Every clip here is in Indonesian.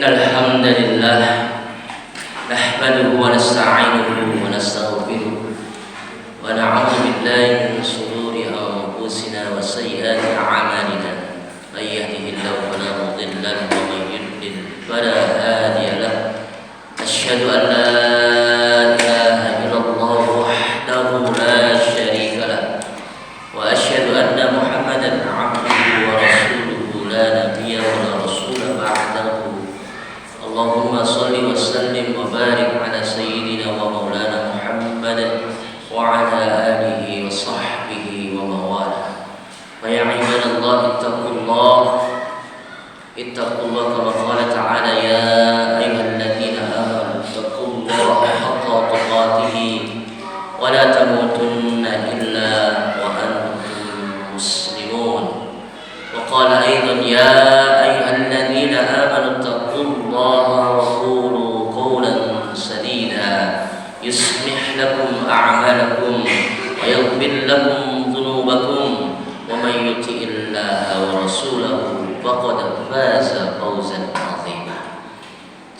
Innal hamdalillah nahmaduhu wa nasta'inuhu wa nastaghfiruh wa na'udzu billahi min shururi anfusina wa sayyiati a'malina. May yahdihillahu fala mudilla lahu wa may yudlil fala hadiya lahu. Asyhadu an la ilaha illallah wahdahu la syarika lahu wa asyhadu anna Muhammadan 'abduhu wa rasuluhu la nabiyya wa la rasula ba'dahu. Allahumma salli wa sallim wa barik ala sayyidina wa maulana Muhammad wa ala alihi wa sahbihi wa mawala. Wa ya ibadallah ittaqullah kama qala ta'ala ya ayyuhalladzina amanu ittaqullaha haqqa tuqatih wa la tamutunna illa wa antum muslimun. Wa qala aidan ya ayyuhalladzina amanu ittaqullaha wa qulu qawlan sadida yuslih lakum a'malakum wa yaghfir lakum dhunubakum wa may yuti'illaha wa rasulahu faqad faza fawzan 'azima.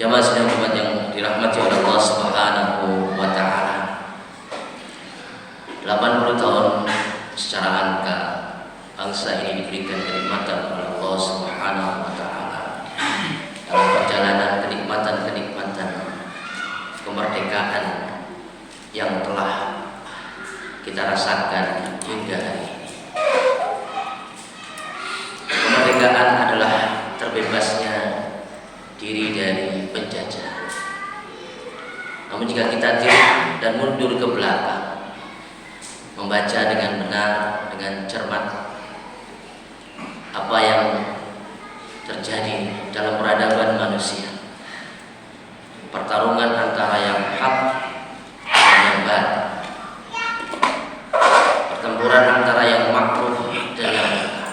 Jamaah sidang Jumat yang dirahmati oleh Allah Subhanahu wa taala. 80 tahun secara angka bangsa ini diberikan kenikmatan oleh Allah Subhanahu wa taala dalam perjalanan kenikmatan kemerdekaan yang telah kita rasakan hingga hari ini. Kemerdekaan adalah terbebasnya diri dari penjajah. Namun jika kita tiru dan mundur ke belakang, membaca dengan benar, dengan cermat apa yang terjadi dalam peradaban manusia, pertarungan antara yang hak dan yang batil, pertempuran antara yang makruh dan yang munkar,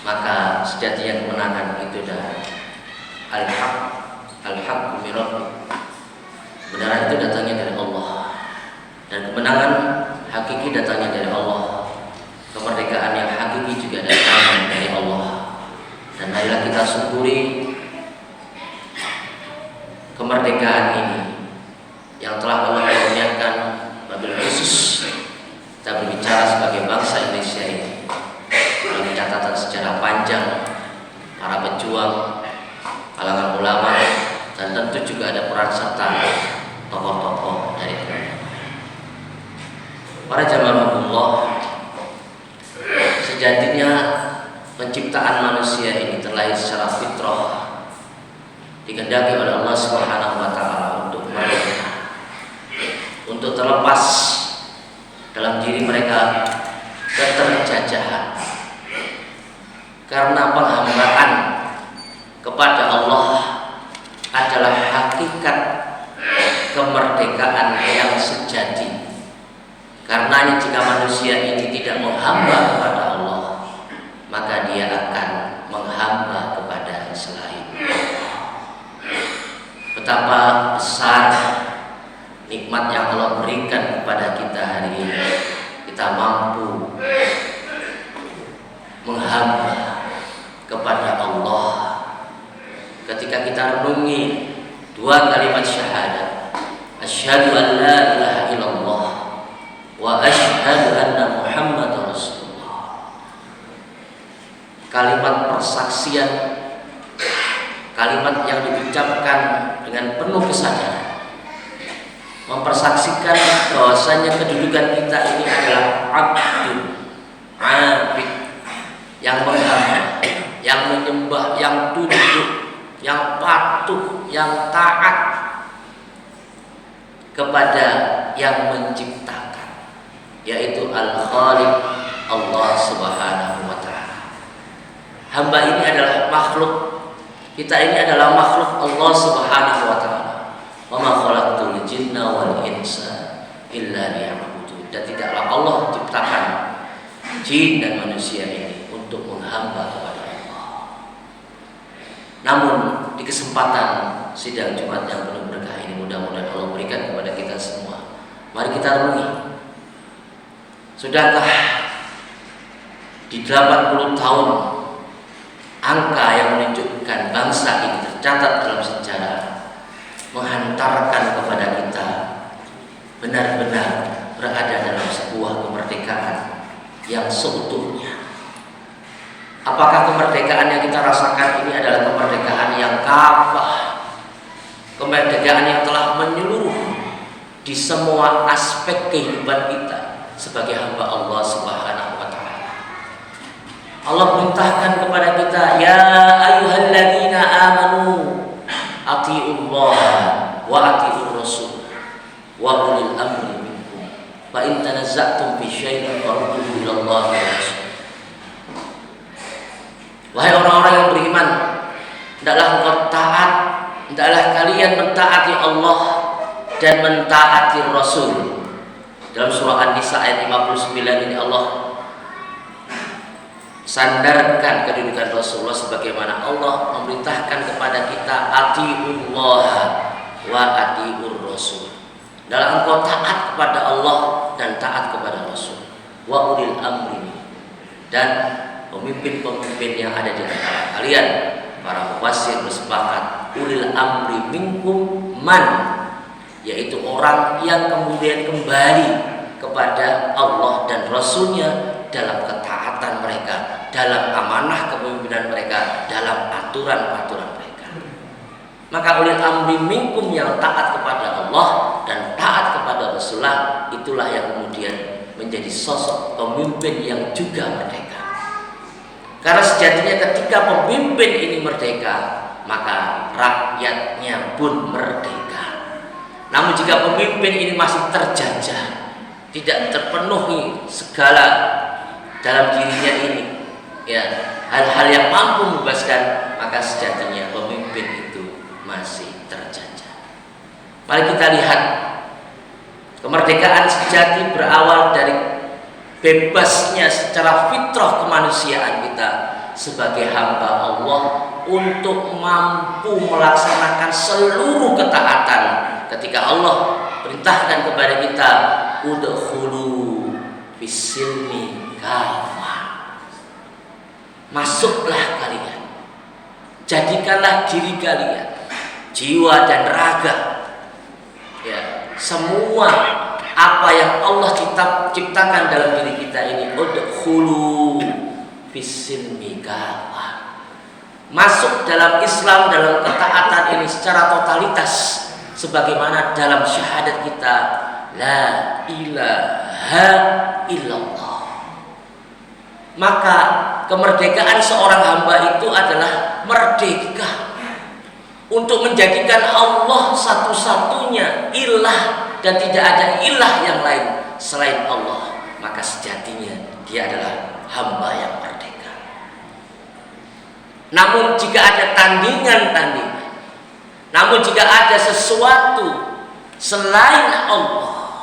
maka sejatinya kemenangan itu adalah al-haq min rabbik. Kebenaran itu datangnya dari Allah, dan kemenangan hakiki datangnya dari Allah. Kemerdekaan yang hakiki juga datangnya dari Allah. Dan marilah kita syukuri kemerdekaan ini yang telah Allah kurniakan wabil khusus kita berbicara sebagai bangsa Indonesia ini melalui catatan sejarah panjang para pejuang, kalangan ulama, dan tentu juga ada peran serta tokoh-tokoh dari agama. Para jamaah Allah, sejatinya penciptaan manusia ini terlahir secara fitrah, dikehendaki oleh Allah Subhanahu wa taala untuk merdeka, untuk terlepas dalam diri mereka keterjajahan. Karena penghambaan kepada Allah adalah hakikat kemerdekaan yang sejati. Karena jika manusia ini tidak menghamba kepada Allah, maka dia akan menghamba kepada selain Allah. Betapa besar nikmat yang Allah berikan kepada kita hari ini. Kita mampu menghamba kepada Allah ketika kita renungi dua kalimat syahadat, asyhadu an la ilaha illallah wa asyhadu anna Muhammadar Rasulullah. Kalimat persaksian, kalimat yang diucapkan dengan penuh kesadaran, mempersaksikan bahwasanya kedudukan kita ini adalah abdun abid, yang menghamba, yang menyembah, yang tunduk, yang patuh, yang taat kepada yang menciptakan, yaitu Al-Khaliq, Allah Subhanahu wa taala. Hamba ini adalah makhluk, kita ini adalah makhluk Allah Subhanahu wa taala. Wa ma khalaqtul jinna wal insa illa liya'budun. Dan tidaklah Allah ciptakan jin dan manusia ini untuk menghamba kepada Allah. Namun di kesempatan sidang Jumat yang penuh berkah ini, mudah-mudahan Allah berikan kepada kita semua, mari kita renungi, sudahkah di 80 tahun angka yang menunjukkan bangsa ini tercatat dalam sejarah menghantarkan kepada kita benar-benar berada dalam sebuah kemerdekaan yang seutuhnya. Apakah kemerdekaan yang kita rasakan ini adalah kemerdekaan yang kafah, kemerdekaan yang telah menyeluruh di semua aspek kehidupan kita sebagai hamba Allah Subhanahu wa taala? Allah perintahkan kepada kita, ya ayyuhalladzina amanu atiiullaha wa atiiur rasul wa ulil amri minkum fa in tanazza'tum fi syai'in farudduhu ila Allahi wa rasul. Wahai orang-orang yang beriman, hendaklah engkau taat, hendaklah kalian mentaati Allah dan mentaati Rasul. Dalam surah An-Nisa ayat 59 ini Allah sandarkan kedudukan Rasulullah sebagaimana Allah memerintahkan kepada kita atiullah wa atiur rasul. Dalam engkau taat kepada Allah dan taat kepada Rasul. Wa ulil amri, dan pemimpin-pemimpin yang ada di antara kalian. Para mufassir bersepakat ulil amri minkum man, yaitu orang yang kemudian kembali kepada Allah dan Rasulnya dalam ketaatan mereka, dalam amanah kepemimpinan mereka, dalam aturan-aturan mereka. Maka ulil amri minkum yang taat kepada Allah dan taat kepada Rasulullah, itulah yang kemudian menjadi sosok pemimpin yang juga merdeka. Karena sejatinya ketika pemimpin ini merdeka, maka rakyatnya pun merdeka. Namun jika pemimpin ini masih terjajah, tidak terpenuhi segala dalam dirinya ini, ya, hal-hal yang mampu membebaskan, maka sejatinya pemimpin itu masih terjajah. Mari kita lihat, kemerdekaan sejati berawal dari bebasnya secara fitrah kemanusiaan kita sebagai hamba Allah untuk mampu melaksanakan seluruh ketaatan ketika Allah perintahkan kepada kita udkhulu fis-silmi kafah. Masuklah kalian, jadikanlah diri kalian, jiwa dan raga, ya, semua apa yang Allah ciptakan dalam diri kita ini, udkhulu fis-silmi kafah. Masuk dalam Islam, dalam ketaatan ini secara totalitas, sebagaimana dalam syahadat kita la ilaha illallah. Maka kemerdekaan seorang hamba itu adalah merdeka untuk menjadikan Allah satu-satunya ilah dan tidak ada ilah yang lain selain Allah. Maka sejatinya dia adalah hamba yang merdeka. Namun jika ada tandingan-tandingan, namun jika ada sesuatu selain Allah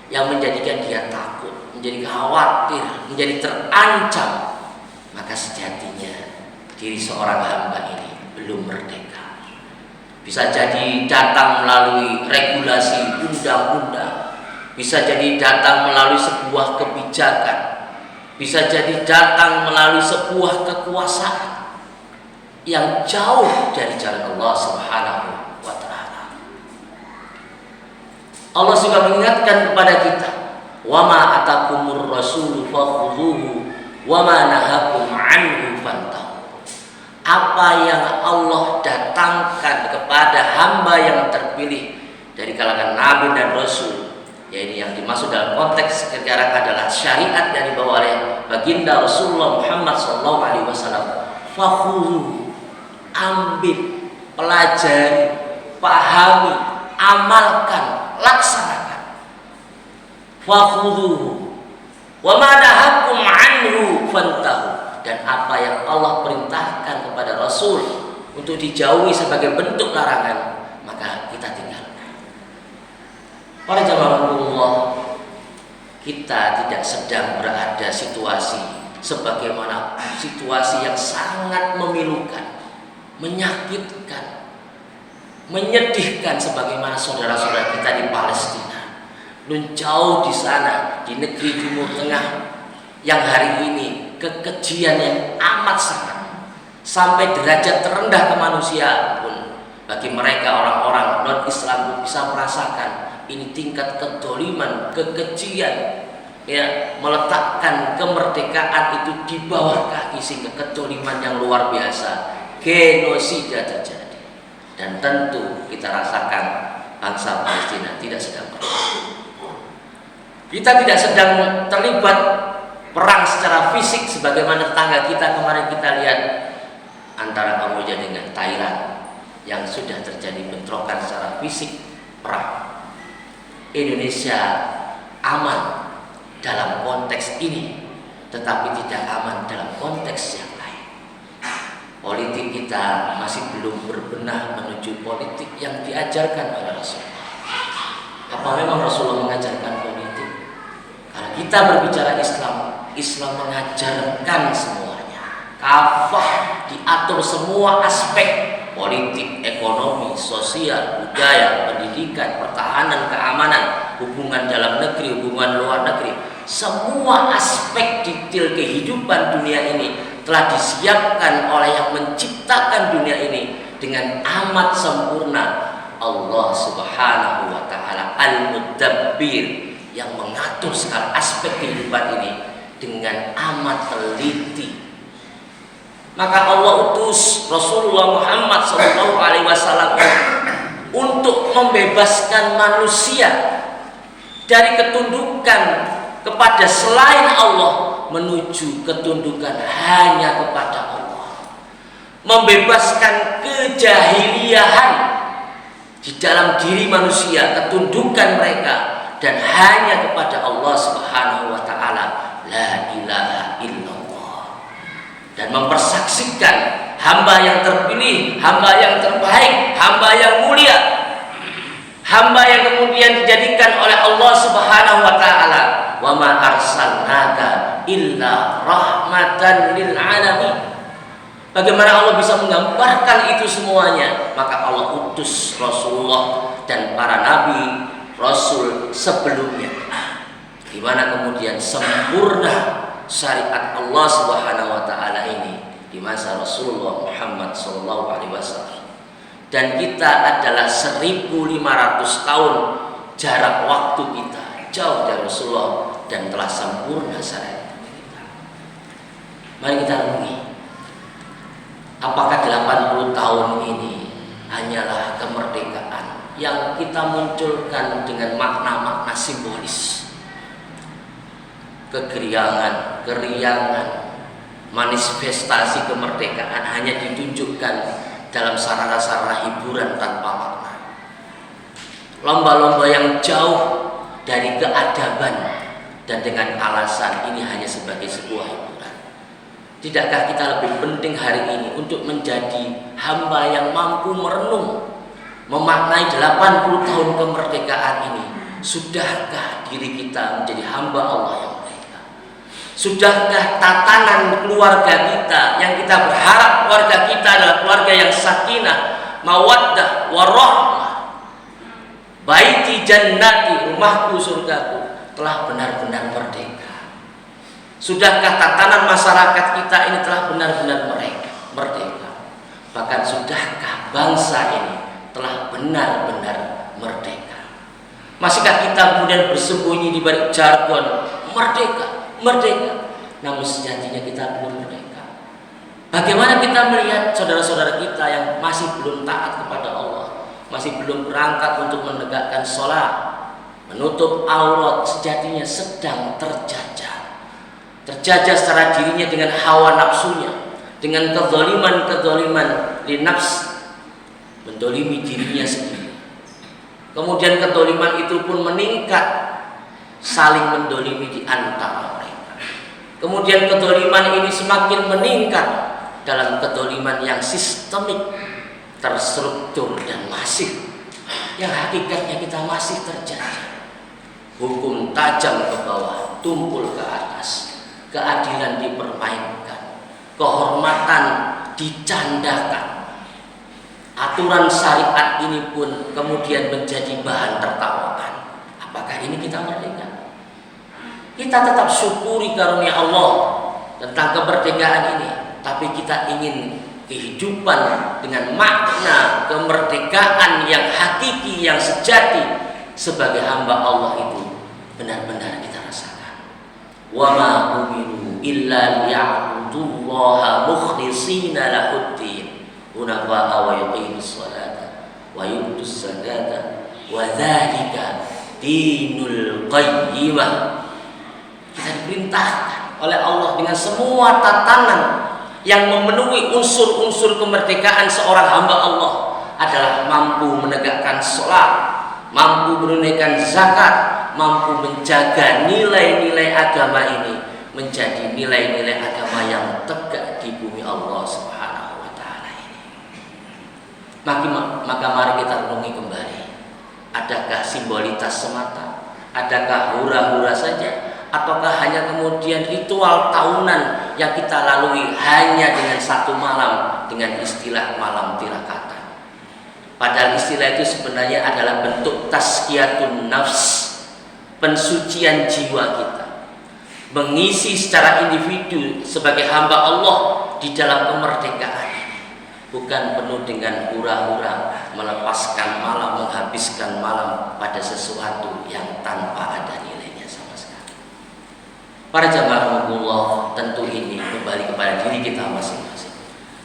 yang menjadikan dia takut, menjadi khawatir, menjadi terancam, maka sejatinya diri seorang hamba ini belum merdeka. Bisa jadi datang melalui regulasi undang-undang, bisa jadi datang melalui sebuah kebijakan, bisa jadi datang melalui sebuah kekuasaan yang jauh dari jalan Allah Subhanahu wa ta'ala. Allah juga mengingatkan kepada kita, wa ma atakumur rasul fakhudhuhu wa ma nahakum anhu fantahu. Apa yang Allah datangkan kepada hamba yang terpilih dari kalangan nabi dan rasul, yaitu yang dimaksud dalam konteks sekarang adalah syariat yang dibawa oleh baginda Rasulullah Muhammad SAW. Fakhudhuhu, ambil, pelajari, pahami, amalkan, laksanakan. Fakhudhuhu wa ma nahakum anhu fantahu, dan apa yang Allah perintahkan kepada Rasul untuk dijauhi sebagai bentuk larangan, maka kita tinggalkan. Para jamaah Allah, kita tidak sedang berada situasi sebagaimana situasi yang sangat memilukan, menyakitkan, menyedihkan sebagaimana saudara-saudara kita di Palestina, nun jauh di sana di negeri Timur Tengah yang hari ini kekejian yang amat sangat, sampai derajat terendah kemanusiaan pun bagi mereka orang-orang non-Islam bisa merasakan ini tingkat kedoliman, kekejian, ya, meletakkan kemerdekaan itu di bawah kaki, sehingga kedoliman yang luar biasa, genosida terjadi. Dan tentu kita rasakan bangsa Palestina tidak sedang berperang. Kita tidak sedang terlibat perang secara fisik sebagaimana tetangga kita kemarin kita lihat antara Kamboja dengan Thailand yang sudah terjadi bentrokan secara fisik, perang. Indonesia aman dalam konteks ini, tetapi tidak aman dalam konteks yang lain. Politik kita masih belum berbenah menuju politik yang diajarkan oleh Rasulullah. Apa memang Rasulullah mengajarkan politik? Kalau kita berbicara Islam, Islam mengajarkan semuanya. Kafah, diatur semua aspek politik, ekonomi, sosial, budaya, pendidikan, pertahanan, keamanan, hubungan dalam negeri, hubungan luar negeri. Semua aspek detail kehidupan dunia ini telah disiapkan oleh yang menciptakan dunia ini dengan amat sempurna. Allah Subhanahu wa Ta'ala Al-Mudabbir, yang mengatur segala aspek kehidupan ini dengan amat teliti. Maka Allah utus Rasulullah Muhammad SAW untuk membebaskan manusia dari ketundukan kepada selain Allah menuju ketundukan hanya kepada Allah. Membebaskan kejahiliahan di dalam diri manusia, ketundukan mereka, dan hanya kepada Allah Subhanahu wa Ta'ala, la ilaha illallah, dan mempersaksikan hamba yang terpilih, hamba yang terbaik, hamba yang mulia, hamba yang kemudian dijadikan oleh Allah Subhanahu wa Ta'ala, wa ma arsalnaka illa rahmatan lil alamin. Bagaimana Allah bisa menggambarkan itu semuanya? Maka Allah utus Rasulullah dan para nabi Rasul sebelumnya, di mana kemudian sempurna syariat Allah Subhanahu wa Ta'ala ini di masa Rasulullah Muhammad SAW. Dan kita adalah 1500 tahun jarak waktu kita jauh dari Rasulullah dan telah sempurna syariat kita. Mari kita renungi, apakah 80 tahun ini hanyalah kemerdekaan yang kita munculkan dengan makna-makna simbolis, kegeriangan, keriangan, manifestasi kemerdekaan hanya ditunjukkan dalam sarana-sarana hiburan tanpa makna, lomba-lomba yang jauh dari keadaban, dan dengan alasan ini hanya sebagai sebuah hiburan. Tidakkah kita lebih penting hari ini untuk menjadi hamba yang mampu merenung, memaknai 80 tahun kemerdekaan ini? Sudahkah diri kita menjadi hamba Allah yang merdeka? Sudahkah tatanan keluarga kita yang kita berharap keluarga kita adalah keluarga yang sakinah, mawaddah, warahmah, baiti jannati, rumahku surgaku, telah benar-benar merdeka? Sudahkah tatanan masyarakat kita ini telah benar-benar merdeka? Bahkan sudahkah bangsa ini telah benar-benar merdeka? Masihkah kita kemudian bersembunyi di balik jargon merdeka, merdeka, namun sejatinya kita belum merdeka? Bagaimana kita melihat saudara-saudara kita yang masih belum taat kepada Allah, masih belum berangkat untuk menegakkan sholat, menutup aurat, sejatinya sedang terjajah secara dirinya dengan hawa nafsunya, dengan kezaliman li nafs, mendolimi dirinya sendiri. Kemudian kezaliman itu pun meningkat, saling mendolimi di antara mereka. Kemudian kezaliman ini semakin meningkat dalam kezaliman yang sistemik, terstruktur dan masif, yang hakikatnya kita masih terjadi. Hukum tajam ke bawah, tumpul ke atas, keadilan dipermainkan, kehormatan dicandakan. Aturan syariat ini pun kemudian menjadi bahan tertawaan. Apakah ini kita merdeka? Kita tetap syukuri karunia Allah tentang kemerdekaan ini, tapi kita ingin kehidupan dengan makna kemerdekaan yang hakiki, yang sejati sebagai hamba Allah itu benar-benar kita rasakan. Wa ma umiru illa liya'budullaha mukhlishina lahuddin hunafa'a wa yuqimus salata wa yu'tuz zakata wa dzalika dinul qayyimah. Kita diperintahkan oleh Allah dengan semua tatanan yang memenuhi unsur-unsur kemerdekaan seorang hamba Allah adalah mampu menegakkan sholat, mampu menunaikan zakat, mampu menjaga nilai-nilai agama ini menjadi nilai-nilai agama yang tegak di bumi Allah Subhanahu wa taala ini. Maka mari kita renungi kembali. Adakah simbolitas semata? Adakah hura-hura saja? Ataukah hanya kemudian ritual tahunan yang kita lalui hanya dengan satu malam dengan istilah malam tirakatan? Padahal istilah itu sebenarnya adalah bentuk tazkiyatun nafs, pensucian jiwa kita, mengisi secara individu sebagai hamba Allah di dalam kemerdekaan, bukan penuh dengan hura-hura, melepaskan malam, menghabiskan malam pada sesuatu yang tanpa ada nilainya sama sekali. Para jamaah Allah, tentu ini kembali kepada diri kita masing-masing,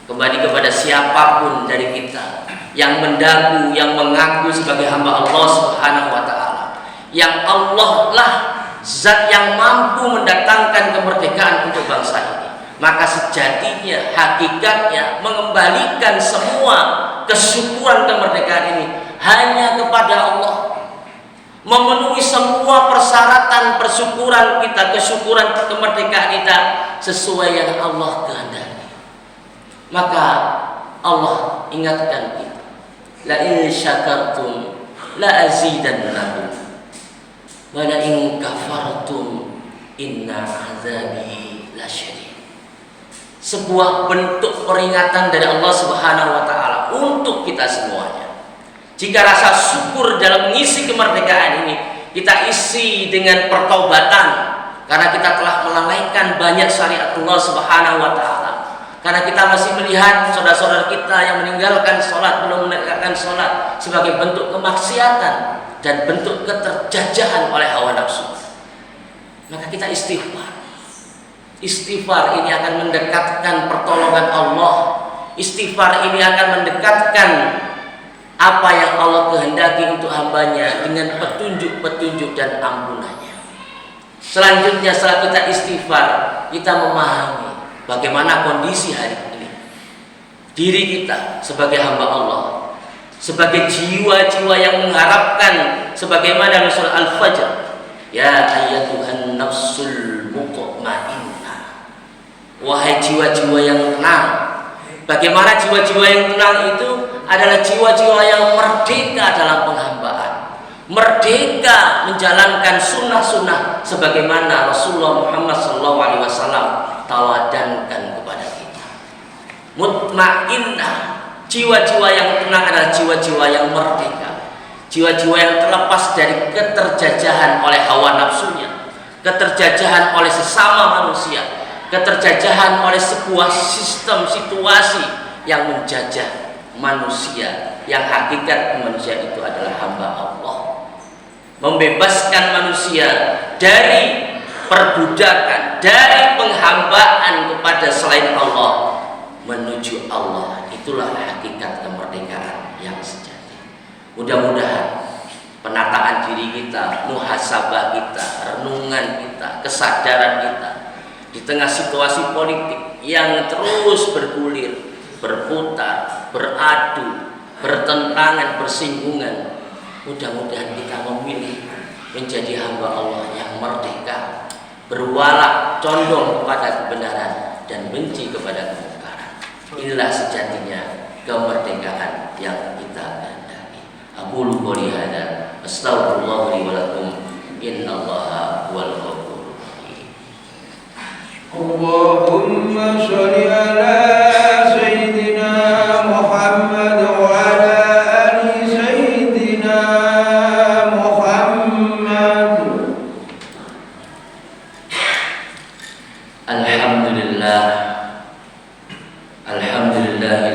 kembali kepada siapapun dari kita yang mendaku, yang mengaku sebagai hamba Allah Subhanahu wa taala, yang Allah lah zat yang mampu mendatangkan kemerdekaan untuk bangsa ini. Maka sejatinya, hakikatnya mengembalikan semua kesyukuran kemerdekaan ini hanya kepada Allah, memenuhi semua persyaratan persyukuran kita, kesyukuran kemerdekaan kita sesuai yang Allah kehendaki. Maka Allah ingatkan kita, la in syakartum la azidannakum wa la in kafartum inna azabi lasyadid. Sebuah bentuk peringatan dari Allah Subhanahu wa taala untuk kita semuanya. Jika rasa syukur dalam mengisi kemerdekaan ini kita isi dengan pertaubatan karena kita telah melalaikan banyak syariat Allah Subhanahu wa taala, karena kita masih melihat saudara-saudara kita yang meninggalkan sholat, belum menegakkan sholat sebagai bentuk kemaksiatan dan bentuk keterjajahan oleh hawa nafsu, maka kita istighfar. Istighfar ini akan mendekatkan pertolongan Allah. Istighfar ini akan mendekatkan apa yang Allah kehendaki untuk hambanya dengan petunjuk-petunjuk dan ampunannya. Selanjutnya setelah kita istighfar, kita memahami bagaimana kondisi hari ini, diri kita sebagai hamba Allah, sebagai jiwa-jiwa yang mengharapkan sebagaimana Rasul Al-Fajr, ya ayyatuhan nafsul mutmainnah, wahai jiwa-jiwa yang tenang. Bagaimana jiwa-jiwa yang tenang itu adalah jiwa-jiwa yang merdeka dalam penghambaan, merdeka menjalankan sunnah-sunnah sebagaimana Rasulullah Muhammad SAW teladankan kepada kita. Mutmainnah, jiwa-jiwa yang tenang adalah jiwa-jiwa yang merdeka, jiwa-jiwa yang terlepas dari keterjajahan oleh hawa nafsunya, keterjajahan oleh sesama manusia, keterjajahan oleh sebuah sistem situasi yang menjajah manusia, yang hakikat manusia itu adalah hamba Allah. Membebaskan manusia dari perbudakan, dari penghambaan kepada selain Allah menuju Allah. Itulah hakikat kemerdekaan yang sejati. Mudah-mudahan penataan diri kita, muhasabah kita, renungan kita, kesadaran kita di tengah situasi politik yang terus bergulir, berputar, beradu, bertentangan, bersinggungan, mudah-mudahan kita memilih menjadi hamba Allah yang merdeka, berwala, condong kepada kebenaran dan benci kepada kemungkaran. Inilah sejatinya kemerdekaan yang kita kehendaki. Aqulu qouli hadza astaghfirullah li wa lakum innallaha huwal ghafurur. Allahumma sholli ala sayyidina Muhammad wa ala ali sayyidina Muhammad. Alhamdulillah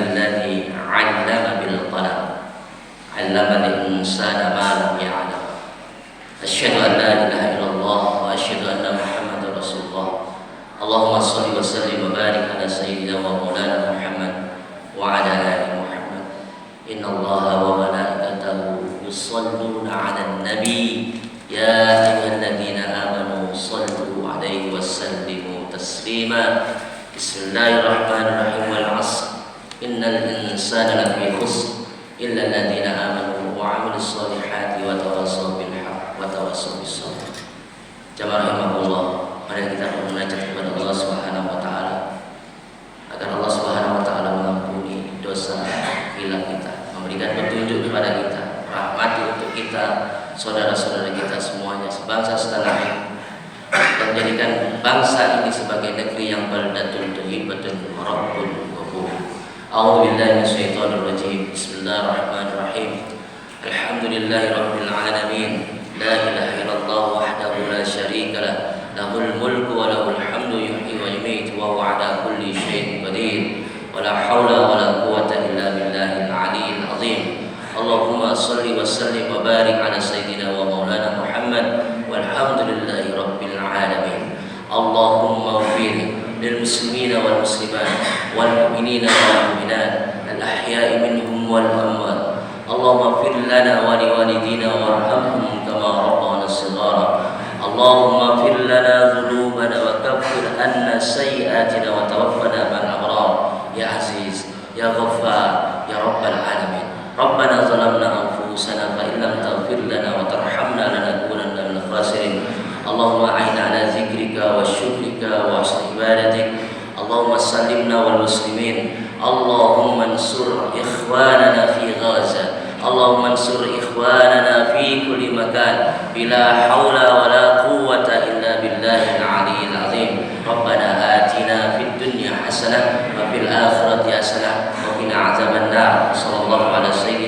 Asyhadu an la ilaha illallah wa asyhadu anna Muhammadar Rasulullah. Allahumma shalli wa sallim wa barik ala sayyidina wa maulana Muhammad wa ala ali Muhammad. Inna Allaha wa malaikatahu yusalluna 'alan nabi ya ayyuhalladzina amanu shallu 'alaihi wa sallimu taslima. Bismillahirrahmanirrahim. Wal 'ashr innal insana lafi khusr illa alladzina amanu wa 'amilus solihati wa tawassaw bil haqq wa tawassaw bis sabr. Jamaah rahimahullah, mari kita bermunajat kepada Allah Subhanahu wa taala agar Allah Subhanahu wa taala mengampuni dosa hilaf kita, memberikan petunjuk kepada kita, rahmati untuk kita, saudara-saudara kita semuanya, sebangsa setanah air, dan jadikan bangsa ini sebagai negeri yang baldatun thayyibatun rabbun ghafur. A'udzu billahi minasyaitonir rajim. Bismillahirrahmanirrahim. Alhamdulillahirabbil alamin. La ilaha illallah wahdahu la syarika lah. Lahul mulku wa lahul hamdu yuhyi wa yumiitu wa huwa ala kulli syai'in qadir. Wa la haula wa la quwwata illa billahil aliyyil azim. Allahumma shalli wa sallim wa barik ala sayyidina wa maulana Muhammad walhamdulillahi rabbil alamin. Allahumma ighfir lil muslimina wal muslimat wal mu'minina wal mu'minat al ahya'i minhum wal amwat. Allahumma ighfir lana wa liwalidina warhamhum kama rabbana shighara. Allahumma ighfir lana dhunubana wa kaffir anna sayyi'atina wa tawaffana ma'al abrar. Ya Aziz, Ya Ghaffar, Ya Rabbal alamin. Rabbana zalamna anfusana fa in lam taghfir lana wa tarhamna lanakunanna minal khasirin. Allahumma a'inna ala zikrika wa syukrika wa husni ibadatik. Allahumma sallimna wal muslimin. Allahumma ansur ikhwanana fi Gaza. Allahumma ansur ikhwanana fi kulli makan. Bila haula wa la quwwata illa billahil aliyyil azim. Rabbana atina fid dunya hasanah wa fil akhirati hasanah wa qina adzabannar. Sallallahu ala sayyidina